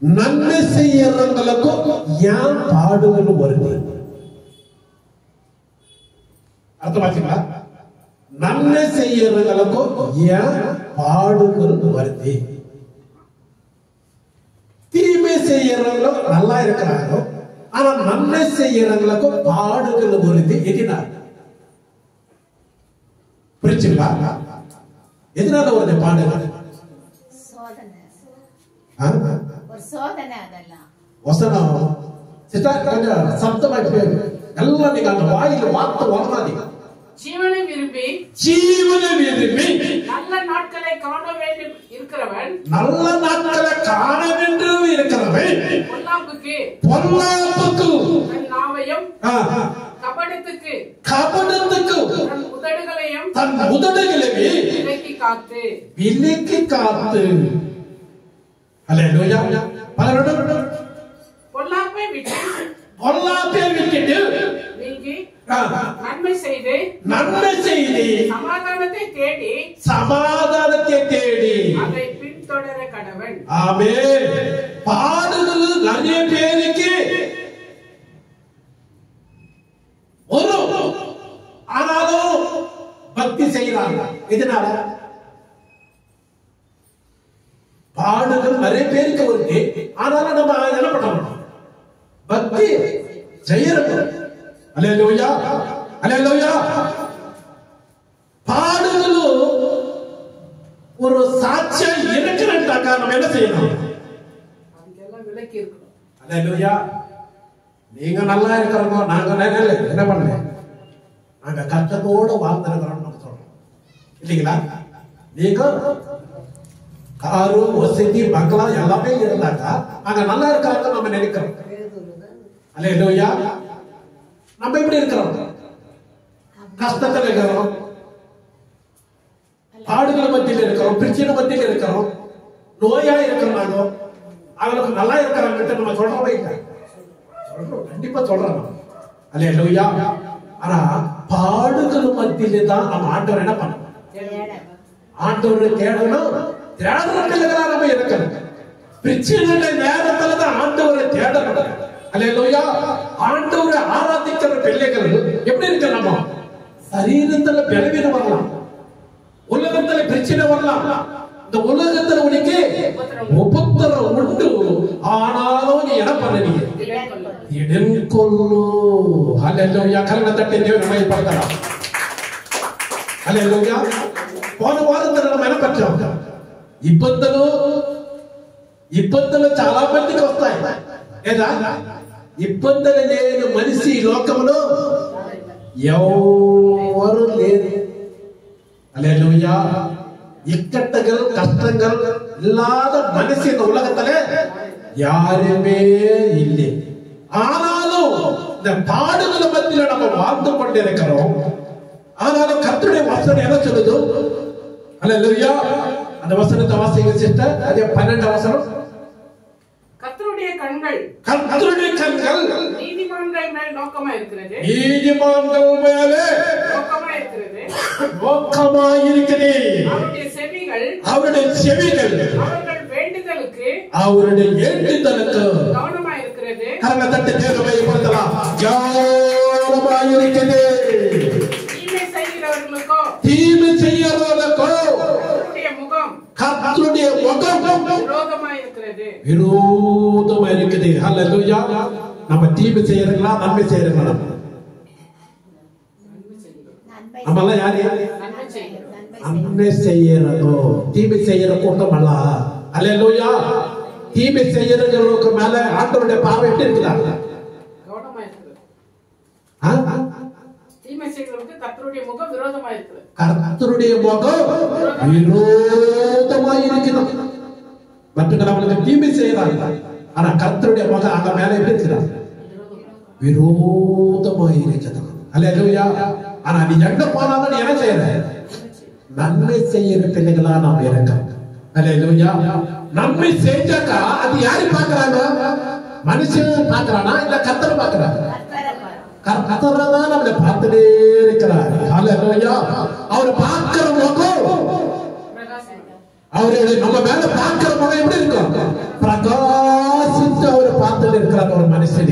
நன்மை செய்யறவங்களுக்கும் ஏன் பாடுகள் வருது? அர்த்தமாச்சுங்களா? நன்மை செய்யறவங்களுக்கும் ஏன் பாடுகள் வருது? தீமை செய்யறவங்களும் நல்லா இருக்கிறாங்க, ஆனா நன்மை செய்யறவங்களுக்கும் பாடுகள் வருது. எதனால? புரிச்சுங்களா? எதனால வருது பாடுகள்? வசனம் கொஞ்சம் சப்தமாயிட்டு எல்லாம் நீங்க அந்த வாயில வார்த்தை வரமாதீங்க. ஜீவனை விரும்பி நல்ல நாட்களை காண வேண்டும் இருக்கிறவன் பொல்லாப்புக்கு தன் நாவையும் கபடத்துக்கு தன் உதடுகளையும் விலக்கி காத்து அல்லேலூயா. பொல்லாப்பை விட்டுட்டு நீங்கி நன்மை செய்து சமாதானத்தை தேடி அதை பின்தொடர கடவன். ஆமென். பாடுகள் நிறைய பேருக்கு ஒரு ஆனாலும் பக்தி செய்யறாங்க. இதனால பாடுகள் நிறைய பேருக்கு வருது, ஆனாலும் நம்ம என்ன பண்ணணும்? பக்தி செய்யறோம். அல்லேலூயா, அல்லேலூயா. பாடுகளும் ஒரு சாட்சியம் இருக்கிறாக்கா நம்ம என்ன செய்யணும்? அதுக்கெல்லாம் விலக்கி இருக்கணும். அல்லேலூயா. நீங்க நல்லா இருக்கிறோம், நாங்க என்ன பண்ணல, நாங்க கஷ்டத்தோட வாழ்ந்துருக்கிறோம் நம்ம சொல்றோம் இல்லைங்களா? நீங்க காரு வசதி பங்களா எல்லாமே இருந்தாக்கா நாங்க நல்லா இருக்கிறாங்க நம்ம நினைக்கிறோம். அல்லேலூயா. நம்ம எப்படி இருக்கிறோம்? கஷ்டத்துல இருக்கிறோம், பாடுகள் மத்தியில் இருக்கிறோம், பிரச்சனை மத்தியில் இருக்கிறோம், நோயா இருக்கிறோம். அவங்களுக்கு நல்லா இருக்கிறாங்க நம்ம சொல்றோம் இல்லை? சொல்றோம், கண்டிப்பா சொல்றோம். அல்லேலூயா. ஆனா பாடுகள் மத்தியில தான் நம்ம ஆண்டவர் என்ன பண்ணணும்? ஆண்டவரை தேடணும். தேடுறதுல நம்ம இருக்கணும். பிரச்சனை நேரத்துல தான் ஆண்டவரை தேடணும். அல்லேலூயா. ஆண்டவரை ஆராதிக்கிற பிள்ளைகள் எப்படி இருக்க? நம்ம சரீரத்துல பலவீனம் வரலாம், உலகத்துல பிரச்சனை வரலாம், இந்த உலகத்துல உனக்கு உபத்திரம் உண்டு, ஆனாலும் நீ என்ன பண்ணுவீங்க? இடன்கொள்ளு. அல்லேலூயா. கரண தட்டி தேவனை மையப்படுத்தலாம். அல்லேலூயா. போன வாரத்துல நம்ம என்ன பண்றோம்? ఇబ్బందులు చాలా మందికి వస్తాయి లేదా? ఇబ్బందులు లేని మనిషి లోకంలో ఎవరు లేరు. அல்லேலூயா. இக்கட்டுகள் கஷ்டங்கள் இல்லாத மனுஷ இந்த உலகத்திலே யாருமே இல்லை. ஆனாலும் இந்த பாடுகள் மத்தியில நம்ம வாழ்ந்து கொண்டிருக்கிறோம். ஆனாலும் கர்த்தருடைய வசனம் என்ன சொல்லுது? அல்லேலூயா. அந்த வசனத்தை வாசிங்க சிஸ்டர். அதே 12 வசனம். கர்த்தருடைய கண்கள் நீதிமான்கள் மேல் நோக்கமா இருக்கிறது. நீதிமான்கள் மேலே நோக்கமா இருக்கிறது. அவருடைய செவிகள் அவருடைய வேண்டுதலுக்கு கவனமா இருக்கிறது. கரங்களை தட்டி தேவனை மையப்படுத்தலாம். கவனமா இருக்கிறது. தீமை செய்கிறவர்களுக்கோ கர்த்தருடைய முகம் விரோதமா இருக்குது. அல்லேலூயா. நம்ம தீமை செய்யறீங்களா நன்மை செய்யறீங்களா? நம்ம எல்லாம் யாரு? நன்மை செய்யறதோ தீமை செய்யற கூட்டம் அல்ல. அல்லேலூயா. தீமை செய்யறவங்களுக்கு மேல ஆண்டவருடைய பார்வை எப்படி இருக்குதா? கர்த்தருடைய முகம் விரோதமா இருக்குது. கர்த்தருடைய முகம் விரோதமா இருக்குது. மற்றவங்களுக்கு தீமை செய்யறாங்க, ஆனா கர்த்தருடைய முகம் அங்க மேல எப்படி இருக்கிறார்? விரோதமா இருக்குது. அல்லேலூயா. ஆனா நீ எங்க போனாலும் நீ என்ன செய்யற? நன்மை செய்யற பிள்ளைகளா நாம் இருக்கோம். அல்லேலூயா. நன்மை செஞ்சாக்கா அது யாரு பாக்குறாங்க? மனுஷன் பாக்குறானா இல்ல கர்த்தர் பாக்குறாங்க? கர்த்தர் தான் நம்மளை பார்த்துட்டே இருக்கிறார். அல்லேலூயா. அவர் பார்க்கிற முகம், அவருடைய நம்ம மேல பார்க்கிற முகம் எப்படி இருக்கும்? பிரகாசமா கொண்டு இருக்கிறார் ஒரு மனுஷனே.